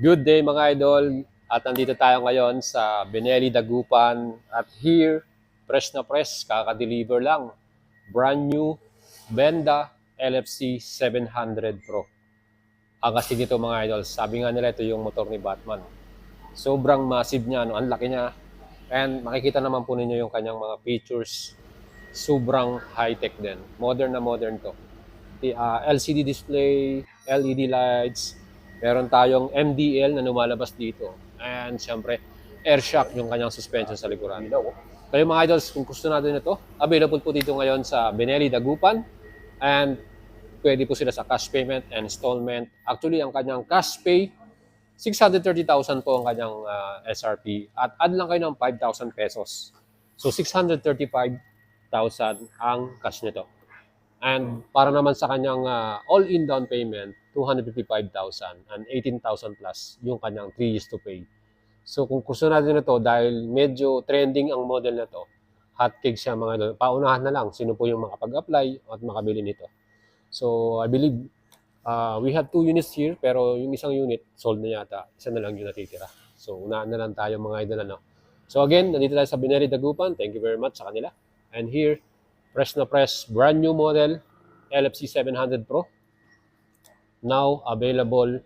Good day mga idol, at nandito tayo ngayon sa Benelli Dagupan at here, fresh na fresh, kaka-deliver lang. Brand new Benda LFC 700 Pro. Ang kasi nito mga idol, sabi nga nila ito yung motor ni Batman. Sobrang massive niya, no? Ang laki niya. And makikita naman po ninyo yung kanyang mga features. Sobrang high-tech din. Modern na modern to. LCD display, LED lights, meron tayong MDL na lumalabas dito. And syempre, air shock yung kanyang suspension sa likuran. Kayo mga idols, kung gusto natin ito, available po dito ngayon sa Benelli Dagupan. And pwede po sila sa cash payment and installment. Actually, ang kanyang cash pay, 630,000 po ang kanyang SRP. At add lang kayo ng 5,000 pesos. So, 635,000 ang cash nito. And para naman sa kanyang all-in down payment, 255,000 and 18,000 plus yung kanyang 3 years to pay. So kung gusto natin ito, dahil medyo trending ang model na to, hot cake siya mga idol, paunahan na lang sino po yung makapag-apply at makabili nito. So I believe we have 2 units here, pero yung isang unit sold na yata, isa na lang yung natitira. So unahan na lang tayo mga idol. Ano? So again, nandito tayo sa Bineri Dagupan. Thank you very much sa kanila. And here, fresh na fresh, brand new model, LFC 700 Pro. Now available